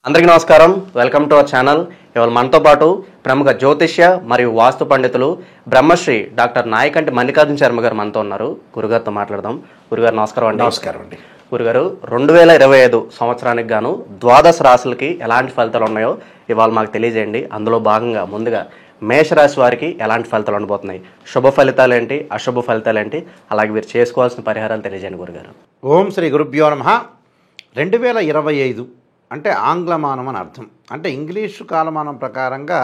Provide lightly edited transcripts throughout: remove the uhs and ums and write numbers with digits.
అందరికీ నమస్కారం. Welcome to our channel. ఇవాళ మనతో పాటు ప్రముఖ జ్యోతిష్య మరియు వాస్తు పండితులు బ్రహ్మశ్రీ డాక్టర్ నాయకంటి మల్లికార్జున శర్మ గారు మనతో ఉన్నారు. గురుగారితో మాట్లాడదాం. గురుగారు నమస్కారం అండి. నమస్కారం అండి. గురుగారు, 2025 సంవత్సరానికి గాను ద్వాదశ రాశులకి ఎలాంటి ఫలితాలు ఉన్నాయో ఇవాళ మాకు తెలియజేయండి. అందులో భాగంగా ముందుగా మేషరాశి వారికి ఎలాంటి ఫలితాలు ఉండబోతున్నాయి, శుభ ఫలితాలు ఏంటి, అశుభ ఫలితాలు ఏంటి, అలాగే వీరు చేసుకోవాల్సిన పరిహారాలు తెలియజేయండి గురుగారు. ఓం శ్రీ గురుభ్యో నమః. 2025 అంటే ఆంగ్లమానం అని అర్థం. అంటే ఇంగ్లీషు కాలమానం ప్రకారంగా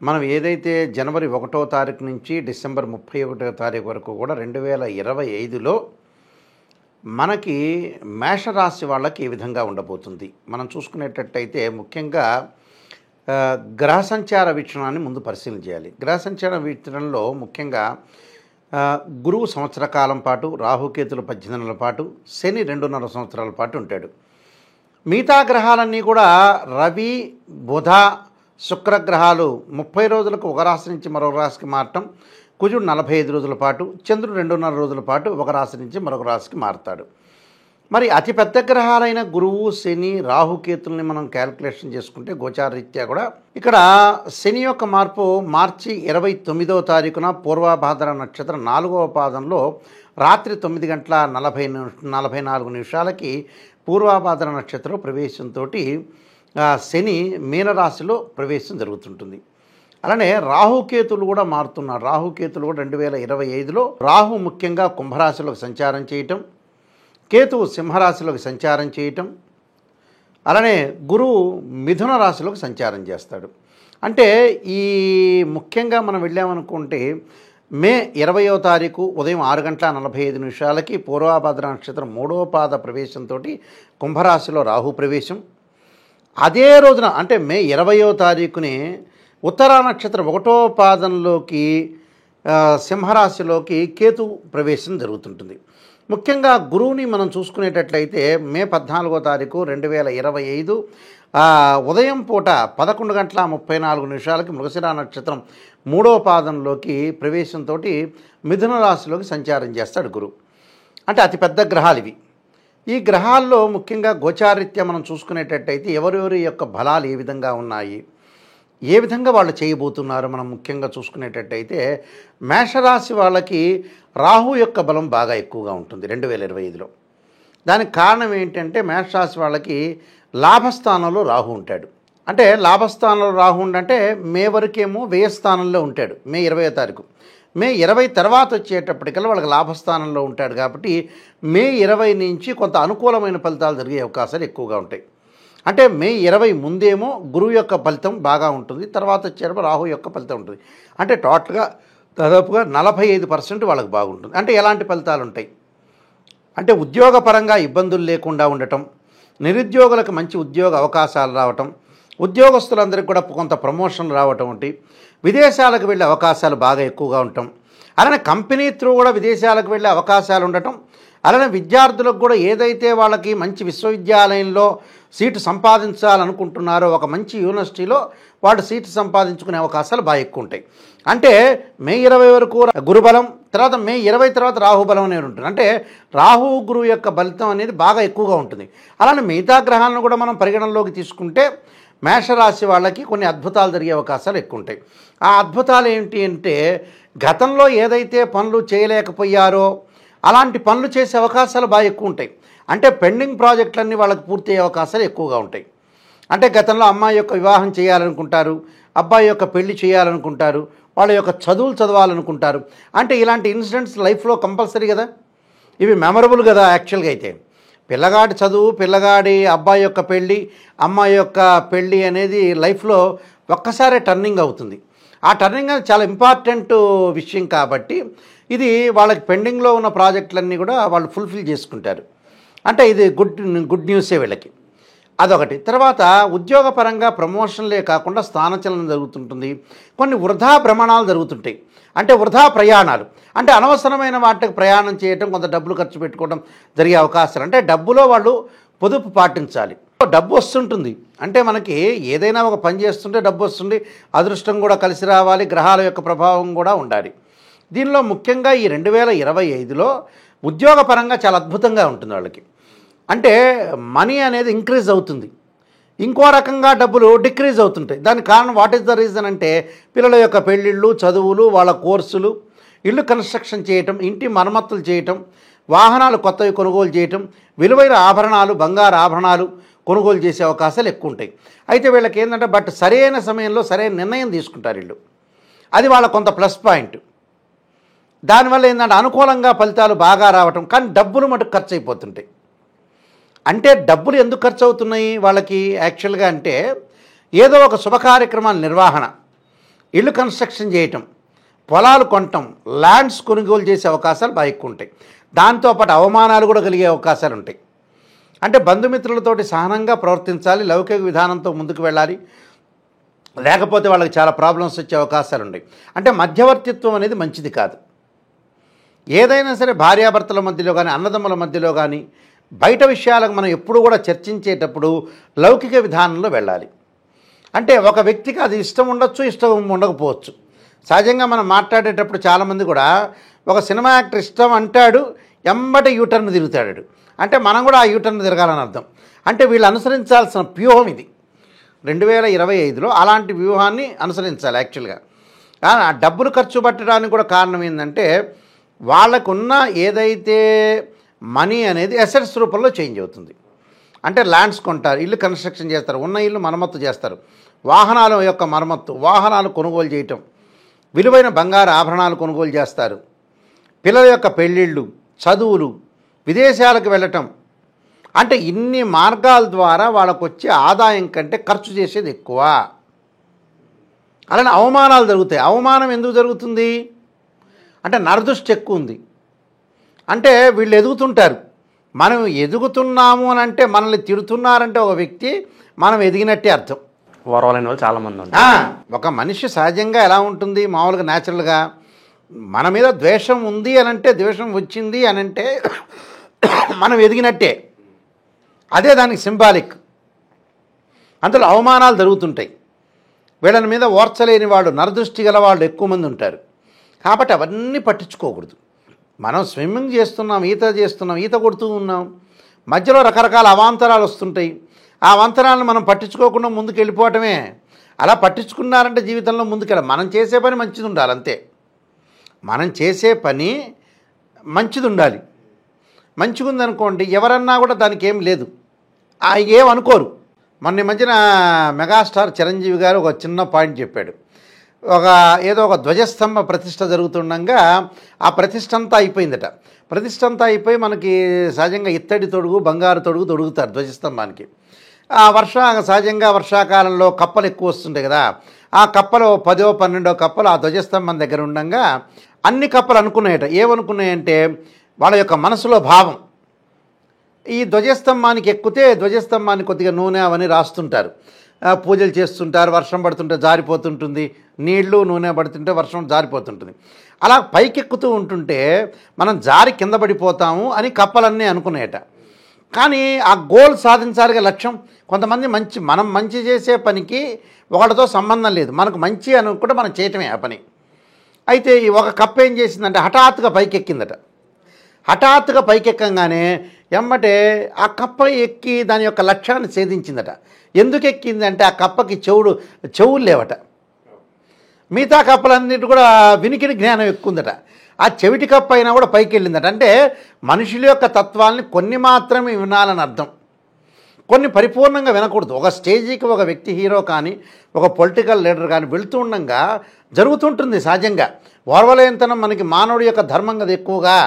మనం ఏదైతే జనవరి 1వ తారీఖు నుంచి డిసెంబర్ 31వ తారీఖు వరకు కూడా 2025లో మనకి మేషరాశి వాళ్ళకి ఏ విధంగా ఉండబోతుంది మనం చూసుకునేటట్టయితే ముఖ్యంగా గ్రహ సంచార వీక్షణాన్ని ముందు పరిశీలన చేయాలి. గ్రహ సంచార వీక్షణలో ముఖ్యంగా గురువు సంవత్సర కాలం పాటు, రాహుకేతులు 18 నెలల పాటు, శని 2.5 సంవత్సరాల పాటు ఉంటాడు. మిగతా గ్రహాలన్నీ కూడా రవి, బుధ, శుక్రగ్రహాలు 30 రోజులకు ఒక రాశి నుంచి మరొక రాశికి మారటం, కుజుడు 45 రోజుల పాటు, చంద్రుడు 2.5 రోజుల పాటు ఒక రాశి నుంచి మరొక రాశికి మారుతాడు. మరి అతిపెద్ద గ్రహాలైన గురువు, శని, రాహుకేతుల్ని మనం క్యాల్కులేషన్ చేసుకుంటే గోచారరీత్యా కూడా ఇక్కడ శని యొక్క మార్పు మార్చి 29వ తారీఖున పూర్వభాద్ర నక్షత్రం 4వ పాదంలో రాత్రి 9 గంటల 44 నిమిషాలకి పూర్వభాద్ర నక్షత్రం ప్రవేశంతో శని మీనరాశిలో ప్రవేశం జరుగుతుంటుంది. అలానే రాహుకేతులు కూడా మారుతున్నారు. రాహుకేతులు కూడా 2025లో రాహు ముఖ్యంగా కుంభరాశిలోకి సంచారం చేయటం, కేతువు సింహరాశిలోకి సంచారం చేయటం, అలానే గురువు మిథున రాశిలోకి సంచారం చేస్తాడు. అంటే ఈ ముఖ్యంగా మనం వెళ్ళామనుకుంటే మే 20వ తారీఖు ఉదయం 6 గంటల 45 నిమిషాలకి పూర్వభాద్ర నక్షత్రం 3వ పాద ప్రవేశంతో కుంభరాశిలో రాహు ప్రవేశం. అదే రోజున అంటే మే 20వ తారీఖునే ఉత్తరా నక్షత్రం 1వ పాదంలోకి సింహరాశిలోకి కేతు ప్రవేశం జరుగుతుంటుంది. ముఖ్యంగా గురువుని మనం చూసుకునేటట్లయితే మే 14వ తారీఖు 2025 ఉదయం పూట 11 గంటల 34 నిమిషాలకి మృగశిర నక్షత్రం 3వ పాదంలోకి ప్రవేశంతో మిథున రాశిలోకి సంచారం చేస్తాడు గురువు. అంటే అతిపెద్ద గ్రహాలు ఇవి. ఈ గ్రహాల్లో ముఖ్యంగా గోచారీత్యా మనం చూసుకునేటట్టయితే ఎవరెవరి యొక్క బలాలు ఏ విధంగా ఉన్నాయి, ఏ విధంగా వాళ్ళు చేయబోతున్నారు మనం ముఖ్యంగా చూసుకునేటట్టయితే మేషరాశి వాళ్ళకి రాహు యొక్క బలం బాగా ఎక్కువగా ఉంటుంది 2025లో. దానికి కారణం ఏంటంటే మేషరాశి వాళ్ళకి లాభస్థానంలో రాహు ఉంటాడు. అంటే లాభస్థానంలో రాహు అంటే మే వరకేమో వ్యయస్థానంలో ఉంటాడు మే 20వ తారీఖు. మే 20 తర్వాత వచ్చేటప్పటికల్లా వాళ్ళకి లాభస్థానంలో ఉంటాడు. కాబట్టి మే 20 నుంచి కొంత అనుకూలమైన ఫలితాలు జరిగే అవకాశాలు ఎక్కువగా ఉంటాయి. అంటే మే 20 ముందేమో గురువు యొక్క ఫలితం బాగా ఉంటుంది, తర్వాత వచ్చేటప్పుడు రాహు యొక్క ఫలితం ఉంటుంది. అంటే టోటల్గా దాదాపుగా 45% వాళ్ళకి బాగుంటుంది. అంటే ఎలాంటి ఫలితాలు ఉంటాయి అంటే ఉద్యోగపరంగా ఇబ్బందులు లేకుండా ఉండటం, నిరుద్యోగులకు మంచి ఉద్యోగ అవకాశాలు రావటం, ఉద్యోగస్తులందరికీ కూడా కొంత ప్రమోషన్లు రావటం వంటి, విదేశాలకు వెళ్ళే అవకాశాలు బాగా ఎక్కువగా ఉండటం, అలానే కంపెనీ త్రూ కూడా విదేశాలకు వెళ్ళే అవకాశాలు ఉండటం, అలానే విద్యార్థులకు కూడా ఏదైతే వాళ్ళకి మంచి విశ్వవిద్యాలయంలో సీటు సంపాదించాలనుకుంటున్నారో ఒక మంచి యూనివర్సిటీలో వాళ్ళు సీటు సంపాదించుకునే అవకాశాలు బాగా ఎక్కువ ఉంటాయి. అంటే మే 20 వరకు గురుబలం, తర్వాత మే 20 తర్వాత రాహుబలం అనేది ఉంటుంది. అంటే రాహు గురువు యొక్క ఫలితం అనేది బాగా ఎక్కువగా ఉంటుంది. అలానే మిగతా గ్రహాలను కూడా మనం పరిగణనలోకి తీసుకుంటే మేషరాశి వాళ్ళకి కొన్ని అద్భుతాలు జరిగే అవకాశాలు ఎక్కువ ఉంటాయి. ఆ అద్భుతాలు ఏంటి అంటే గతంలో ఏదైతే పనులు చేయలేకపోయారో అలాంటి పనులు చేసే అవకాశాలు బాగా ఎక్కువ ఉంటాయి. అంటే పెండింగ్ ప్రాజెక్టులన్నీ వాళ్ళకి పూర్తి అయ్యే అవకాశాలు ఎక్కువగా ఉంటాయి. అంటే గతంలో అమ్మాయి యొక్క వివాహం చేయాలనుకుంటారు, అబ్బాయి యొక్క పెళ్లి చేయాలనుకుంటారు, వాళ్ళ యొక్క చదువులు చదవాలనుకుంటారు. అంటే ఇలాంటి ఇన్సిడెంట్స్ లైఫ్లో కంపల్సరీ కదా, ఇవి మెమరబుల్ కదా. యాక్చువల్గా అయితే పిల్లగాడి చదువు, పిల్లగాడి అబ్బాయి యొక్క పెళ్ళి, అమ్మాయి యొక్క పెళ్ళి అనేది లైఫ్లో ఒక్కసారే టర్నింగ్ అవుతుంది. ఆ టర్నింగ్ అనేది చాలా ఇంపార్టెంట్ విషయం కాబట్టి ఇది వాళ్ళకి పెండింగ్లో ఉన్న ప్రాజెక్టులన్నీ కూడా వాళ్ళు ఫుల్ఫిల్ చేసుకుంటారు. అంటే ఇది గుడ్ న్యూసే వీళ్ళకి. అదొకటి. తర్వాత ఉద్యోగపరంగా ప్రమోషన్లే కాకుండా స్థానచలనం జరుగుతుంటుంది. కొన్ని వృధా భ్రమణాలు జరుగుతుంటాయి. అంటే వృధా ప్రయాణాలు, అంటే అనవసరమైన వాటికి ప్రయాణం చేయటం, కొంత డబ్బులు ఖర్చు పెట్టుకోవడం జరిగే అవకాశాలు. అంటే డబ్బులో వాళ్ళు పొదుపు పాటించాలి. డబ్బు వస్తుంటుంది అంటే మనకి ఏదైనా ఒక పని చేస్తుంటే డబ్బు వస్తుంది, అదృష్టం కూడా కలిసి రావాలి, గ్రహాల యొక్క ప్రభావం కూడా ఉండాలి. దీనిలో ముఖ్యంగా ఈ 2025లో ఉద్యోగపరంగా చాలా అద్భుతంగా ఉంటుంది వాళ్ళకి. అంటే మనీ అనేది ఇంక్రీజ్ అవుతుంది. ఇంకో రకంగా డబ్బులు డిక్రీజ్ అవుతుంటాయి. దానికి కారణం వాట్ ఈస్ ద రీజన్ అంటే పిల్లల యొక్క పెళ్ళిళ్ళు, చదువులు, వాళ్ళ కోర్సులు, ఇల్లు కన్స్ట్రక్షన్ చేయటం, ఇంటి మరమ్మతులు చేయటం, వాహనాలు కొత్తవి కొనుగోలు చేయటం, విలువైన ఆభరణాలు, బంగారు ఆభరణాలు కొనుగోలు చేసే అవకాశాలు ఎక్కువ ఉంటాయి. అయితే వీళ్ళకి ఏంటంటే సరైన సమయంలో సరైన నిర్ణయం తీసుకుంటారు వీళ్ళు. అది వాళ్ళ కొంత ప్లస్ పాయింట్. దానివల్ల ఏంటంటే అనుకూలంగా ఫలితాలు బాగా రావటం, కానీ డబ్బులు మటుకు ఖర్చు అయిపోతుంటాయి. అంటే డబ్బులు ఎందుకు ఖర్చు అవుతున్నాయి వాళ్ళకి యాక్చువల్గా అంటే ఏదో ఒక శుభ కార్యక్రమాల నిర్వహణ, ఇల్లు కన్స్ట్రక్షన్ చేయటం, పొలాలు కొనటం, ల్యాండ్స్ కొనుగోలు చేసే అవకాశాలు బాగా ఎక్కువ ఉంటాయి. దాంతోపాటు అవమానాలు కూడా కలిగే అవకాశాలు ఉంటాయి. అంటే బంధుమిత్రులతోటి సహనంగా ప్రవర్తించాలి, లౌకిక విధానంతో ముందుకు వెళ్ళాలి, లేకపోతే వాళ్ళకి చాలా ప్రాబ్లమ్స్ వచ్చే అవకాశాలు ఉన్నాయి. అంటే మధ్యవర్తిత్వం అనేది మంచిది కాదు. ఏదైనా సరే భార్యాభర్తల మధ్యలో కానీ, అన్నదమ్ముల మధ్యలో కానీ, బయట విషయాలకు మనం ఎప్పుడు కూడా చర్చించేటప్పుడు లౌకిక విధానంలో వెళ్ళాలి. అంటే ఒక వ్యక్తికి అది ఇష్టం ఉండొచ్చు, ఇష్టం ఉండకపోవచ్చు. సహజంగా మనం మాట్లాడేటప్పుడు చాలామంది కూడా ఒక సినిమా యాక్టర్ ఇష్టం అంటాడు, ఎంబటి యూటర్న్ తిరుగుతాడు. అంటే మనం కూడా ఆ యూటర్న్ తిరగాలని అర్థం. అంటే వీళ్ళు అనుసరించాల్సిన వ్యూహం ఇది. 2025లో అలాంటి వ్యూహాన్ని అనుసరించాలి యాక్చువల్గా. ఆ డబ్బులు ఖర్చు పెట్టడానికి కూడా కారణం ఏంటంటే వాళ్ళకున్న ఏదైతే మనీ అనేది అసెట్స్ రూపంలో చేంజ్ అవుతుంది. అంటే ల్యాండ్స్ కొంటారు, ఇల్లు కన్స్ట్రక్షన్ చేస్తారు, ఉన్న ఇల్లు మరమ్మత్తు చేస్తారు, వాహనాల యొక్క మరమ్మత్తు, వాహనాలు కొనుగోలు చేయటం, విలువైన బంగారు ఆభరణాలు కొనుగోలు చేస్తారు, పిల్లల యొక్క పెళ్ళిళ్ళు, చదువులు, విదేశాలకు వెళ్ళటం. అంటే ఇన్ని మార్గాల ద్వారా వాళ్ళకు వచ్చే ఆదాయం కంటే ఖర్చు చేసేది ఎక్కువ. అలానే అవమానాలు జరుగుతాయి. అవమానం ఎందుకు జరుగుతుంది అంటే నరదృష్టి ఎక్కువ ఉంది. అంటే వీళ్ళు ఎదుగుతుంటారు, మనం ఎదుగుతున్నాము అని అంటే మనల్ని తిడుతున్నారంటే ఒక వ్యక్తి మనం ఎదిగినట్టే అర్థం. ఓర్వలేని వాళ్ళు చాలామంది ఉంటారు. ఒక మనిషి సహజంగా ఎలా ఉంటుంది మామూలుగా న్యాచురల్గా మన మీద ద్వేషం ఉంది అని అంటే, ద్వేషం వచ్చింది అని అంటే మనం ఎదిగినట్టే. అదే దానికి సింబాలిక్. అందులో అవమానాలు జరుగుతుంటాయి. వీళ్ళని మీద ఓర్చలేని వాళ్ళు, నరదృష్టి గల వాళ్ళు ఎక్కువ మంది ఉంటారు. కాబట్టి అవన్నీ పట్టించుకోకూడదు. మనం స్విమ్మింగ్ చేస్తున్నాం, ఈత కొడుతూ ఉన్నాం, మధ్యలో రకరకాల అవాంతరాలు వస్తుంటాయి. ఆ అవాంతరాలను మనం పట్టించుకోకుండా ముందుకు వెళ్ళిపోవటమే. అలా పట్టించుకున్నారంటే జీవితంలో ముందుకెళ్ళాలి. మనం చేసే పని మంచిది ఉండాలి అంతే. మనం చేసే పని మంచిది ఉండాలి. మంచిగా ఉందనుకోండి ఎవరన్నా కూడా దానికి ఏం లేదు, ఏమనుకోరు. మొన్న మధ్యన మెగాస్టార్ చిరంజీవి గారు ఒక చిన్న పాయింట్ చెప్పాడు. ఏదో ఒక ధ్వజస్తంభ ప్రతిష్ఠ జరుగుతుండగా ఆ ప్రతిష్ఠ అంతా అయిపోయిందట. ప్రతిష్ఠ అంతా అయిపోయి మనకి సహజంగా ఇత్తడి తొడుగు, బంగారు తొడుగు తొడుగుతారు ధ్వజస్తంభానికి. సహజంగా వర్షాకాలంలో కప్పలు ఎక్కువ వస్తుంటాయి కదా. ఆ కప్పలు 10 12 కప్పలు ఆ ధ్వజస్తంభం దగ్గర ఉండగా అన్ని కప్పలు అనుకున్నాయట. ఏమనుకున్నాయంటే వాళ్ళ యొక్క మనసులో భావం, ఈ ధ్వజస్తంభానికి ఎక్కితే ధ్వజస్తంభాన్ని కొద్దిగా నూనె అవన్నీ రాస్తుంటారు, పూజలు చేస్తుంటారు, వర్షం పడుతుంటే జారిపోతుంటుంది, నీళ్లు నూనె పడుతుంటే వర్షం జారిపోతుంటుంది. అలా పైకెక్కుతూ ఉంటుంటే మనం జారి కింద పడిపోతాము అని కప్పలన్నీ అనుకునేట. కానీ ఆ గోల్ సాధించాలిగా లక్ష్యం. కొంతమంది మనం మంచి చేసే పనికి ఒకటితో సంబంధం లేదు, మనకు మంచి అనుకుంటే మనం చేయటమే ఆ పని. అయితే ఈ ఒక కప్ప ఏం చేసిందంటే హఠాత్తుగా పైకెక్కిందట. హఠాత్తుగా పైకెక్కగానే ఎమ్మటే ఆ కప్ప ఎక్కి దాని యొక్క లక్ష్యాన్ని ఛేదించిందట. ఎందుకు ఎక్కిందంటే ఆ కప్పకి చెవులు లేవట. మిగతా కప్పలన్నిటి కూడా వినికిడి జ్ఞానం ఎక్కువందట. ఆ చెవిటి కప్ప అయినా కూడా పైకి వెళ్ళిందట. అంటే మనుషుల యొక్క తత్వాల్ని కొన్ని మాత్రమే వినాలని అర్థం, కొన్ని పరిపూర్ణంగా వినకూడదు. ఒక స్టేజీకి ఒక వ్యక్తి, హీరో కానీ ఒక పొలిటికల్ లీడర్ కానీ వెళుతూ ఉండగా జరుగుతుంటుంది సహజంగా. ఓర్వలేనితనం మనకి మానవుడి యొక్క ధర్మం కదా ఎక్కువగా.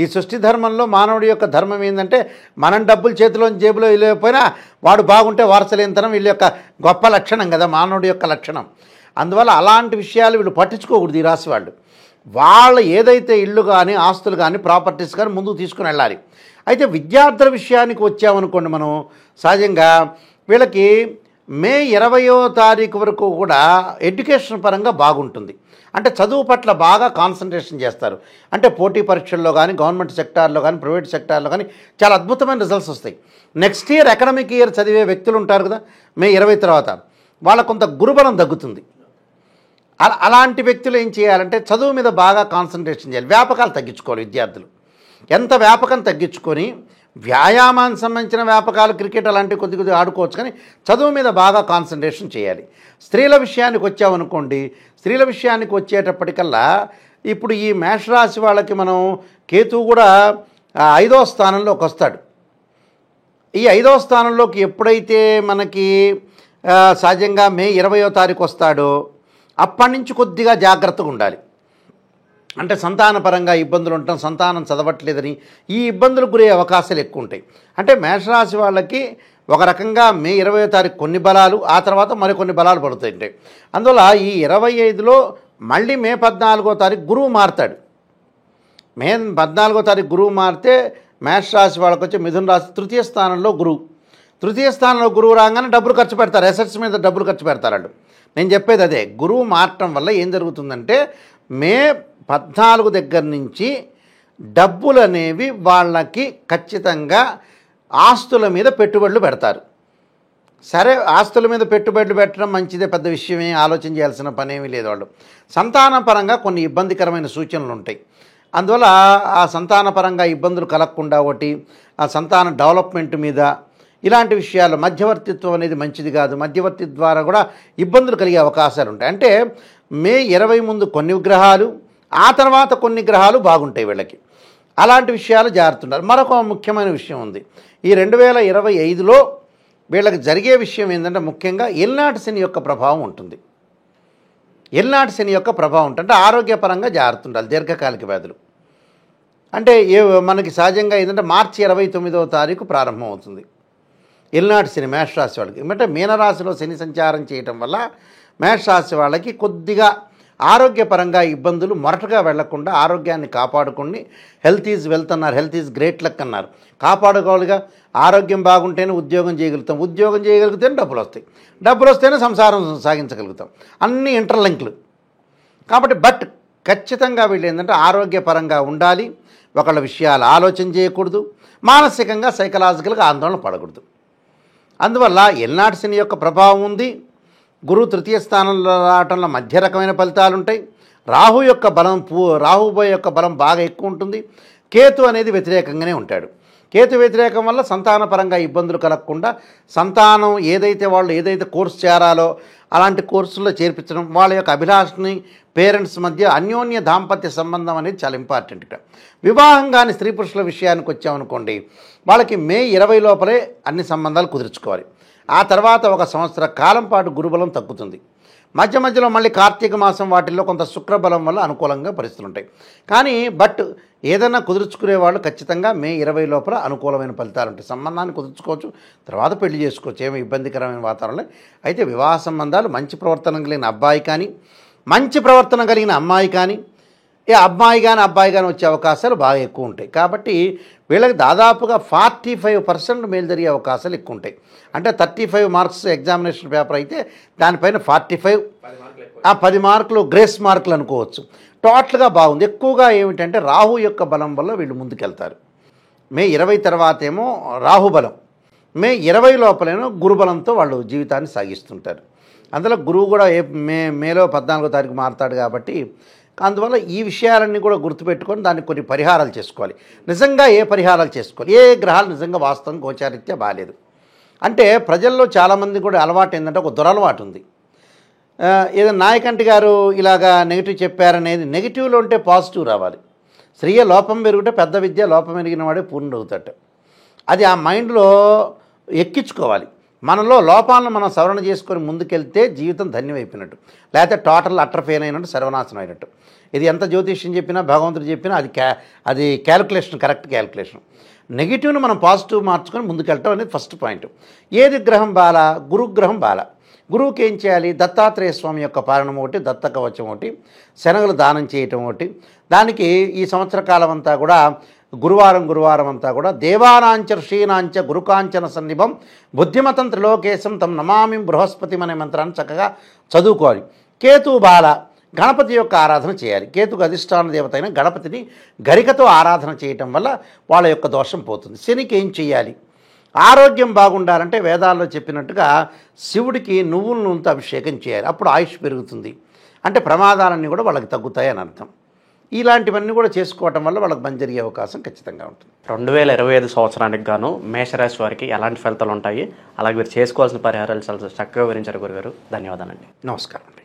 ఈ సృష్టి ధర్మంలో మానవుడి యొక్క ధర్మం ఏంటంటే మనం డబ్బులు చేతిలోని జేబులో వెళ్ళకపోయినా వాడు బాగుంటే వారసలేనితనం వీళ్ళ యొక్క గొప్ప లక్షణం కదా, మానవుడి యొక్క లక్షణం. అందువల్ల అలాంటి విషయాలు వీళ్ళు పట్టించుకోకూడదు. ఈ రాశి వాళ్ళు ఏదైతే ఇళ్ళు కానీ ఆస్తులు కానీ ప్రాపర్టీస్ కానీ ముందుకు తీసుకుని వెళ్ళాలి. అయితే విద్యార్థుల విషయానికి వచ్చామనుకోండి, మనం సహజంగా వీళ్ళకి మే 20వ తారీఖు వరకు కూడా ఎడ్యుకేషన్ పరంగా బాగుంటుంది. అంటే చదువు పట్ల బాగా కాన్సన్ట్రేషన్ చేస్తారు. అంటే పోటీ పరీక్షల్లో కానీ, గవర్నమెంట్ సెక్టార్లో కానీ, ప్రైవేట్ సెక్టార్లో కానీ చాలా అద్భుతమైన రిజల్ట్స్ వస్తాయి. నెక్స్ట్ ఇయర్ అకాడమిక్ ఇయర్ చదివే వ్యక్తులు ఉంటారు కదా, మే 20 తర్వాత వాళ్ళ కొంత గురుబలం తగ్గుతుంది. అలాంటి వ్యక్తులు ఏం చేయాలంటే చదువు మీద బాగా కాన్సన్ట్రేషన్ చేయాలి. వ్యాపకాలు తగ్గించుకోవాలి విద్యార్థులు. ఎంత వ్యాపకం తగ్గించుకొని వ్యాయామానికి సంబంధించిన వ్యాపకాలు క్రికెట్ అలాంటివి కొద్ది కొద్దిగా ఆడుకోవచ్చు, కానీ చదువు మీద బాగా కాన్సన్ట్రేషన్ చేయాలి. స్త్రీల విషయానికి వచ్చామనుకోండి, స్త్రీల విషయానికి వచ్చేటప్పటికల్లా ఇప్పుడు ఈ మేషరాశి వాళ్ళకి మనం కేతువు కూడా 5వ స్థానంలోకి వస్తాడు. ఈ 5వ స్థానంలోకి ఎప్పుడైతే మనకి సహజంగా మే 20వ తారీఖు వస్తాడో అప్పటి నుంచి కొద్దిగా జాగ్రత్తగా ఉండాలి. అంటే సంతానపరంగా ఇబ్బందులు ఉండటం, సంతానం చదవట్లేదని ఈ ఇబ్బందులకు గురయ్యే అవకాశాలు ఎక్కువ ఉంటాయి. అంటే మేషరాశి వాళ్ళకి ఒక రకంగా మే 20వ తారీఖు కొన్ని బలాలు, ఆ తర్వాత మరికొన్ని బలాలు పడుతుంటాయి. అందువల్ల ఈ 25లో మళ్ళీ మే 14వ తారీఖు గురువు మారుతాడు. మే 14వ తారీఖు గురువు మారితే మేషరాశి వాళ్ళకి వచ్చి మిథున రాశి 3వ స్థానంలో గురువు. 3వ స్థానంలో గురువు రాగానే డబ్బులు ఖర్చు పెడతారు, అసెట్స్ మీద డబ్బులు ఖర్చు పెడతారు. నేను చెప్పేది అదే, గురువు మారటం వల్ల ఏం జరుగుతుందంటే మే 14 దగ్గర నుంచి డబ్బులు అనేవి వాళ్ళకి ఖచ్చితంగా ఆస్తుల మీద పెట్టుబడులు పెడతారు. సరే, ఆస్తుల మీద పెట్టుబడులు పెట్టడం మంచిదే, పెద్ద విషయమే, ఆలోచన చేయాల్సిన పనేమీ లేదు. వాళ్ళు సంతానపరంగా కొన్ని ఇబ్బందికరమైన సూచనలు ఉంటాయి. అందువల్ల ఆ సంతానపరంగా ఇబ్బందులు కలగకుండా ఒకటి, ఆ సంతాన డెవలప్మెంట్ మీద ఇలాంటి విషయాలు, మధ్యవర్తిత్వం అనేది మంచిది కాదు, మధ్యవర్తి ద్వారా కూడా ఇబ్బందులు కలిగే అవకాశాలు ఉంటాయి. అంటే మే 20 ముందు కొన్ని గ్రహాలు, ఆ తర్వాత కొన్ని గ్రహాలు బాగుంటాయి వీళ్ళకి. అలాంటి విషయాలు జాగ్రత్త. మరొక ముఖ్యమైన విషయం ఉంది. ఈ 2025లో వీళ్ళకి జరిగే విషయం ఏంటంటే ముఖ్యంగా ఏలినాటి శని యొక్క ప్రభావం ఉంటుంది. ఏలినాటి శని యొక్క ప్రభావం ఉంటుంది. ఆరోగ్యపరంగా జాగ్రత్త ఉండాలి. దీర్ఘకాలిక వ్యాధులు అంటే మనకి సహజంగా ఏంటంటే మార్చి 29వ తారీఖు ప్రారంభం అవుతుంది ఏలినాటి శని మేషరాశి వాళ్ళకి. అంటే మీనరాశిలో శని సంచారం చేయటం వల్ల మేషరాశి వాళ్ళకి కొద్దిగా ఆరోగ్యపరంగా ఇబ్బందులు మొరటగా వెళ్లకుండా ఆరోగ్యాన్ని కాపాడుకొని, హెల్త్ ఈజ్ వెల్త్ అన్నారు, హెల్త్ ఈజ్ గ్రేట్ లక్ అన్నారు. కాపాడుకోవాలిగా. ఆరోగ్యం బాగుంటేనే ఉద్యోగం చేయగలుగుతాం, ఉద్యోగం చేయగలిగితేనే డబ్బులు వస్తాయి, డబ్బులు వస్తేనే సంసారం సాగించగలుగుతాం. అన్నీ ఇంటర్లింక్లు కాబట్టి. బట్ ఖచ్చితంగా వీళ్ళు ఏంటంటే ఆరోగ్యపరంగా ఉండాలి, ఒకళ్ళ విషయాలు ఆలోచన చేయకూడదు, మానసికంగా సైకలాజికల్గా ఆందోళన పడకూడదు. అందువల్ల ఏలినాటి శని యొక్క ప్రభావం ఉంది. గురువు 3వ స్థానంలో రావటంలో మధ్య రకమైన ఫలితాలు ఉంటాయి. రాహు యొక్క బలం, రాహుబోయ్ యొక్క బలం బాగా ఎక్కువ ఉంటుంది. కేతు అనేది వ్యతిరేకంగానే ఉంటాడు. కేతు వ్యతిరేకం వల్ల సంతానపరంగా ఇబ్బందులు కలగకుండా, సంతానం వాళ్ళు ఏదైతే కోర్సు చేరాలో అలాంటి కోర్సుల్లో చేర్పించడం, వాళ్ళ యొక్క అభిలాషని పేరెంట్స్ మధ్య అన్యోన్య దాంపత్య సంబంధం అనేది చాలా ఇంపార్టెంట్. ఇక్కడ వివాహం కానీ స్త్రీ పురుషుల విషయానికి వచ్చామనుకోండి, వాళ్ళకి మే 20 లోపలే అన్ని సంబంధాలు కుదుర్చుకోవాలి. ఆ తర్వాత 1 సంవత్సర కాలం పాటు గురుబలం తగ్గుతుంది. మధ్య మధ్యలో మళ్ళీ కార్తీక మాసం వాటిల్లో కొంత శుక్రబలం వల్ల అనుకూలంగా పరిస్థితులు ఉంటాయి. కానీ బట్ ఏదైనా కుదుర్చుకునే వాళ్ళు ఖచ్చితంగా మే 20 లోపల అనుకూలమైన ఫలితాలు ఉంటాయి. సంబంధాన్ని కుదుర్చుకోవచ్చు, తర్వాత పెళ్లి చేసుకోవచ్చు, ఏమీ ఇబ్బందికరమైన వాతావరణం. అయితే వివాహ సంబంధాలు మంచి ప్రవర్తన కలిగిన అబ్బాయి కానీ, మంచి ప్రవర్తన కలిగిన అమ్మాయి కానీ, అబ్బాయి కానీ వచ్చే అవకాశాలు బాగా ఎక్కువ ఉంటాయి. కాబట్టి వీళ్ళకి దాదాపుగా 45% మేలు జరిగే అవకాశాలు ఎక్కువ ఉంటాయి. అంటే 35 మార్క్స్ ఎగ్జామినేషన్ పేపర్ అయితే దానిపైన 45, 10 మార్కులు గ్రేస్ మార్కులు అనుకోవచ్చు. టోటల్గా బాగుంది. ఎక్కువగా ఏమిటంటే రాహు యొక్క బలం వల్ల వీళ్ళు ముందుకెళ్తారు. మే 20 తర్వాత ఏమో రాహుబలం, మే 20 లోపలేమో గురుబలంతో వాళ్ళు జీవితాన్ని సాగిస్తుంటారు. అందులో గురువు కూడా మేలో 14వ తారీఖు మారుతాడు కాబట్టి, అందువల్ల ఈ విషయాలన్నీ కూడా గుర్తుపెట్టుకొని దానికి కొన్ని పరిహారాలు చేసుకోవాలి. నిజంగా ఏ పరిహారాలు చేసుకోవాలి, ఏ గ్రహాలు నిజంగా వాస్తవం గోచారీత్యా బాగాలేదు అంటే ప్రజల్లో చాలామంది కూడా అలవాటు ఏంటంటే ఒక దురలవాటు ఉంది. ఏదో నాయకంటి గారు ఇలాగా నెగిటివ్ చెప్పారనేది, నెగిటివ్లో ఉంటే పాజిటివ్ రావాలి. స్త్రీయ లోపం పెరిగితే పెద్ద విద్య లోపం ఎరిగిన వాడే పూర్ణుడు అవుతాడు. అది ఆ మైండ్లో ఎక్కించుకోవాలి. మనలో లోపాలను మనం సవరణ చేసుకొని ముందుకెళ్తే జీవితం ధన్యమైపోయినట్టు, లేకపోతే టోటల్ అట్రఫెయిన్ అయినట్టు, సర్వనాశనం అయినట్టు. ఇది ఎంత జ్యోతిష్యం చెప్పినా భగవంతుడు చెప్పినా అది క్యాలిక్యులేషన్, కరెక్ట్ క్యాలిక్యులేషన్. నెగిటివ్ను మనం పాజిటివ్ మార్చుకొని ముందుకెళ్ళటం అనేది ఫస్ట్ పాయింట్. ఏది గ్రహం బాల? గురుగ్రహం బాల. గురువుకి ఏం చేయాలి? దత్తాత్రేయ స్వామి యొక్క పాలనం ఒకటి, దత్త కవచం ఒకటి, శనగలు దానం చేయటం ఒకటి. దానికి ఈ సంవత్సర కాలం అంతా కూడా గురువారం అంతా కూడా దేవానాంచ ఋషీనాంచ గురుకాంచన సన్నిభం బుద్ధిమతం త్రిలోకేశం తం నమామి బృహస్పతి అనే మంత్రాన్ని చక్కగా చదువుకోవాలి. కేతు బాల, గణపతి యొక్క ఆరాధన చేయాలి. కేతుకు అధిష్టాన దేవత అయిన గణపతిని గరికతో ఆరాధన చేయటం వల్ల వాళ్ళ యొక్క దోషం పోతుంది. శనికి ఏం చేయాలి? ఆరోగ్యం బాగుండాలంటే వేదాల్లో చెప్పినట్టుగా శివుడికి నువ్వుల నూనెతో అభిషేకం చేయాలి. అప్పుడు ఆయుష్ పెరుగుతుంది. అంటే ప్రమాదాలన్నీ కూడా వాళ్ళకి తగ్గుతాయి అని అర్థం. ఇలాంటివన్నీ కూడా చేసుకోవటం వల్ల వాళ్ళకి మంచి జరిగే అవకాశం ఖచ్చితంగా ఉంటుంది. 2025 సంవత్సరానికి గాను మేషరాశి వారికి ఎలాంటి ఫలితాలు ఉంటాయి, అలాగే మీరు చేసుకోవాల్సిన పరిహారాలు చాలా చక్కగా వివరించారు గురుగారు. ధన్యవాదాలండి. నమస్కారం అండి.